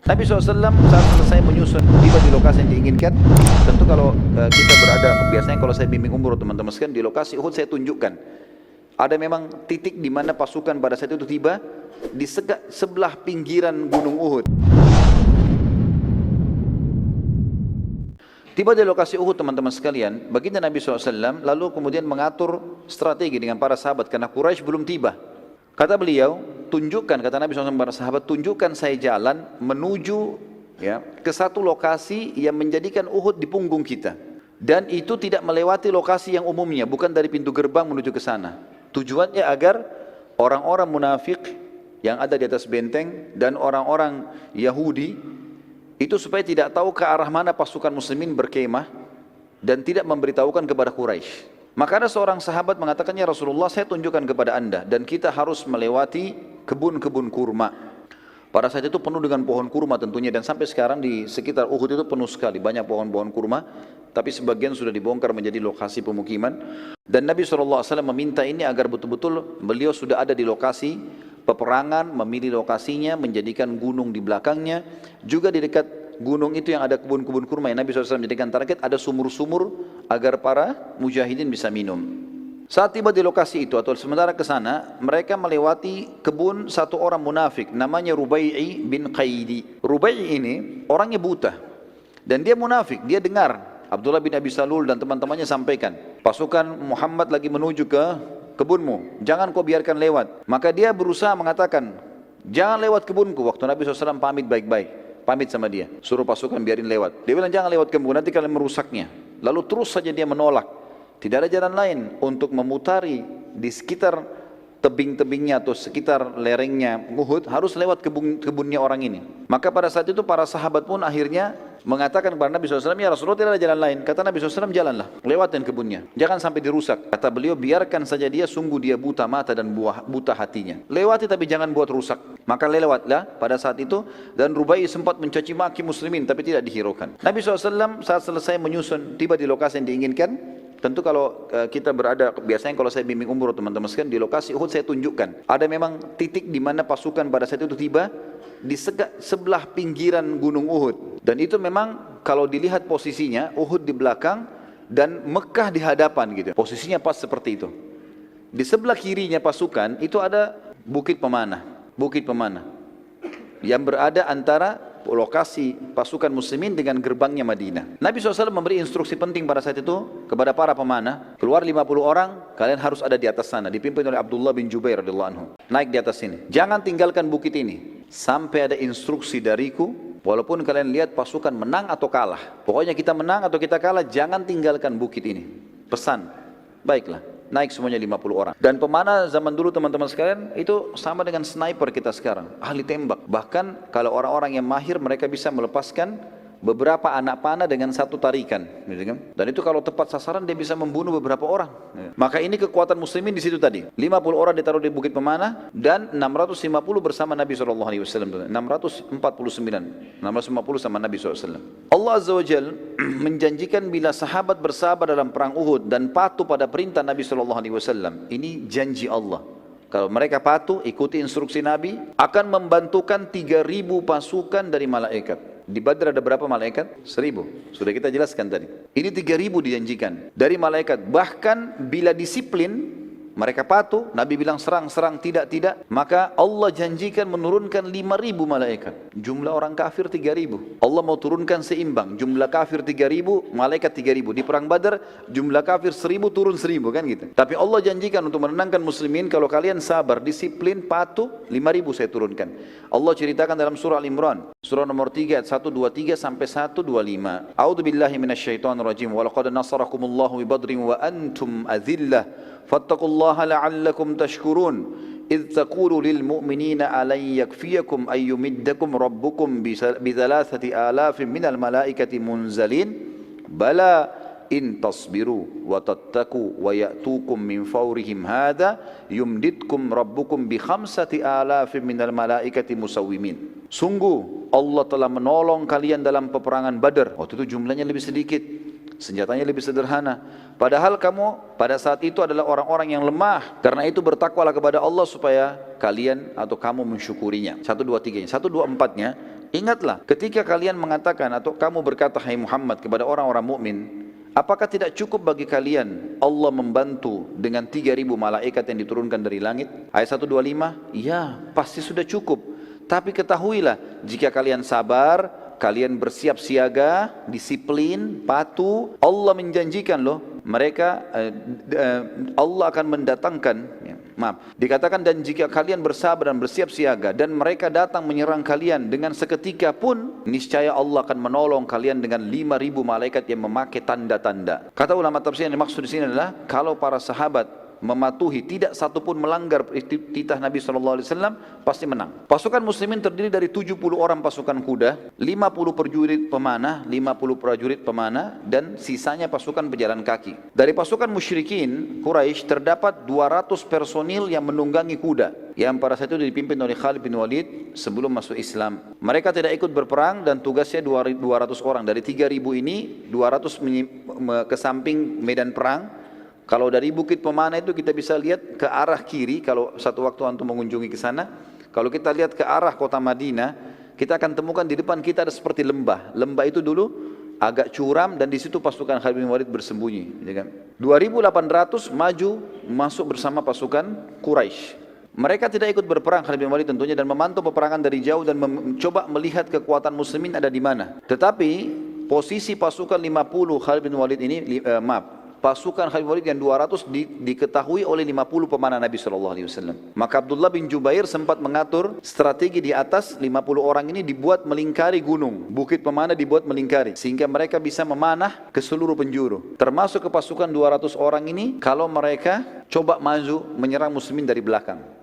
Nabi SAW saat selesai menyusun tiba di lokasi yang diinginkan. Tentu kalau kita berada, biasanya kalau saya bimbing umroh teman-teman sekalian, di lokasi Uhud saya tunjukkan ada memang titik di mana pasukan pada saat itu tiba di sebelah pinggiran gunung Uhud. Tiba di lokasi Uhud teman-teman sekalian, baginda Nabi SAW lalu kemudian mengatur strategi dengan para sahabat karena Quraisy belum tiba. Kata beliau, tunjukkan, kata Nabi SAW kepada sahabat, tunjukkan saya jalan menuju ke satu lokasi yang menjadikan Uhud di punggung kita. Dan itu tidak melewati lokasi yang umumnya, bukan dari pintu gerbang menuju ke sana. Tujuannya agar orang-orang munafik yang ada di atas benteng dan orang-orang Yahudi itu supaya tidak tahu ke arah mana pasukan muslimin berkemah dan tidak memberitahukan kepada Quraisy. Maka ada seorang sahabat mengatakannya, Rasulullah, saya tunjukkan kepada anda dan kita harus melewati kebun-kebun kurma. Pada saat itu penuh dengan pohon kurma tentunya, dan sampai sekarang di sekitar Uhud itu penuh sekali, banyak pohon-pohon kurma, tapi sebagian sudah dibongkar menjadi lokasi pemukiman. Dan Nabi SAW meminta ini agar betul-betul beliau sudah ada di lokasi peperangan, memilih lokasinya, menjadikan gunung di belakangnya, juga di dekat gunung itu yang ada kebun-kebun kurma yang Nabi SAW menjadikan target, ada sumur-sumur agar para mujahidin bisa minum. Saat tiba di lokasi itu atau sementara ke sana, mereka melewati kebun satu orang munafik namanya Rubai'i bin Qaidi. Rubai'i ini orangnya buta dan dia munafik. Dia dengar Abdullah bin Abi Salul dan teman-temannya sampaikan, pasukan Muhammad lagi menuju ke kebunmu, jangan kau biarkan lewat. Maka dia berusaha mengatakan, jangan lewat kebunku. Waktu Nabi SAW pamit baik-baik, pamit sama dia, suruh pasukan biarin lewat. Dia bilang jangan lewat kebun, nanti kalian merusaknya. Lalu terus saja dia menolak. Tidak ada jalan lain untuk memutari di sekitar tebing-tebingnya atau sekitar lerengnya Uhud, harus lewat kebunnya orang ini. Maka pada saat itu para sahabat pun akhirnya mengatakan kepada Nabi SAW, ya Rasulullah, tidak ada jalan lain. Kata Nabi SAW, jalanlah, lewatin kebunnya, jangan sampai dirusak. Kata beliau, biarkan saja dia, sungguh dia buta mata dan buta hatinya. Lewati tapi jangan buat rusak. Maka lewatlah pada saat itu, dan Rubai sempat mencaci maki muslimin tapi tidak dihiraukan. Nabi SAW saat selesai menyusun tiba di lokasi yang diinginkan. Tentu kalau kita berada, biasanya kalau saya bimbing umroh teman-teman sekalian, di lokasi Uhud saya tunjukkan ada memang titik di mana pasukan pada saat itu tiba di sebelah pinggiran gunung Uhud. Dan itu memang kalau dilihat posisinya, Uhud di belakang dan Mekah di hadapan gitu. Posisinya pas seperti itu. Di sebelah kirinya pasukan itu ada Bukit Pemanah. Bukit Pemanah yang berada antara lokasi pasukan muslimin dengan gerbangnya Madinah. Nabi SAW memberi instruksi penting pada saat itu kepada para pemanah, keluar 50 orang, kalian harus ada di atas sana, dipimpin oleh Abdullah bin Jubair radhiyallahu anhu. Naik di atas sini, jangan tinggalkan bukit ini sampai ada instruksi dariku, walaupun kalian lihat pasukan menang atau kalah. Pokoknya kita menang atau kita kalah, jangan tinggalkan bukit ini. Pesan. Baiklah. Naik semuanya 50 orang. Dan pemanah zaman dulu teman-teman sekalian itu sama dengan sniper kita sekarang, ahli tembak. Bahkan kalau orang-orang yang mahir, mereka bisa melepaskan beberapa anak panah dengan satu tarikan, gitu kan? Dan itu kalau tepat sasaran dia bisa membunuh beberapa orang. Maka ini kekuatan muslimin di situ tadi. 50 orang ditaruh di Bukit Pemanah dan 650 bersama Nabi SAW. 649, 650 sama Nabi SAW. Allah Azza wa Jal menjanjikan bila sahabat bersabar dalam perang Uhud dan patuh pada perintah Nabi SAW. Ini janji Allah. Kalau mereka patuh, ikuti instruksi Nabi, akan membantukan 3.000 pasukan dari malaikat. Di Badr ada berapa malaikat? 1.000. Sudah kita jelaskan tadi. Ini 3.000 dijanjikan dari malaikat. Bahkan bila disiplin, mereka patuh, Nabi bilang serang, tidak, maka Allah janjikan menurunkan 5.000 malaikat. Jumlah orang kafir 3.000. Allah mau turunkan seimbang. Jumlah kafir 3.000, malaikat 3.000. Di perang Badar, jumlah kafir 1.000 turun 1.000 kan gitu. Tapi Allah janjikan untuk menenangkan muslimin, kalau kalian sabar, disiplin, patuh, 5.000 saya turunkan. Allah ceritakan dalam surah Al-Imran, surah nomor 3 ayat 123 sampai 125. A'udzu billahi minasyaitonir rajim. Wa laqad nasarakumullahu bi Badrin wa antum adhillah. Fattaqullaha la'allakum tashkurun. إذ تقول للمؤمنين ألن يكفيكم أن يمدكم ربكم بثلاثة آلاف من الملائكة منزلين بلى إن تصبروا وتتقوا ويأتوكم من فورهم هذا يمددكم ربكم بخمسة آلاف من الملائكة مسومين. Sungguh Allah telah menolong kalian dalam peperangan Badar. Waktu itu jumlahnya lebih sedikit, senjatanya lebih sederhana. Padahal kamu pada saat itu adalah orang-orang yang lemah. Karena itu bertakwalah kepada Allah supaya kalian atau kamu mensyukurinya. 1, 2, 3-nya. 1, 2, 4-nya Ingatlah, ketika kalian mengatakan atau kamu berkata, hai Muhammad, kepada orang-orang mukmin, apakah tidak cukup bagi kalian Allah membantu dengan 3.000 malaikat yang diturunkan dari langit? Ayat 125, ya pasti sudah cukup. Tapi ketahuilah, jika kalian sabar, kalian bersiap siaga, disiplin, patuh, Allah menjanjikan loh, mereka Allah akan mendatangkan, dikatakan, dan jika kalian bersabar dan bersiap siaga dan mereka datang menyerang kalian dengan seketika pun, niscaya Allah akan menolong kalian dengan 5.000 malaikat yang memakai tanda-tanda. Kata ulama tafsir yang dimaksud di sini adalah kalau para sahabat mematuhi, tidak satu pun melanggar titah Nabi SAW, pasti menang. Pasukan muslimin terdiri dari 70 orang pasukan kuda, 50 prajurit pemanah, 50 prajurit pemanah, dan sisanya pasukan pejalan kaki. Dari pasukan musyrikin Quraisy terdapat 200 personil yang menunggangi kuda, yang pada saat itu dipimpin oleh Khalid bin Walid sebelum masuk Islam. Mereka tidak ikut berperang dan tugasnya 200 orang. Dari 3.000 ini 200 ke samping medan perang. Kalau dari Bukit Pemanah itu kita bisa lihat ke arah kiri, kalau satu waktu antum mengunjungi ke sana, kalau kita lihat ke arah kota Madinah, kita akan temukan di depan kita ada seperti lembah. Lembah itu dulu agak curam dan di situ pasukan Khalid bin Walid bersembunyi. 2.800 maju masuk bersama pasukan Quraisy. Mereka tidak ikut berperang Khalid bin Walid tentunya dan memantau peperangan dari jauh dan mencoba melihat kekuatan muslimin ada di mana. Tetapi posisi pasukan 50 Khalid bin Walid ini, pasukan Khalid bin Walid yang 200 diketahui oleh 50 pemanah Nabi SAW. Maka Abdullah bin Jubair sempat mengatur strategi di atas 50 orang ini dibuat melingkari gunung. Bukit Pemanah dibuat melingkari, sehingga mereka bisa memanah ke seluruh penjuru. Termasuk ke pasukan 200 orang ini kalau mereka coba maju menyerang muslimin dari belakang.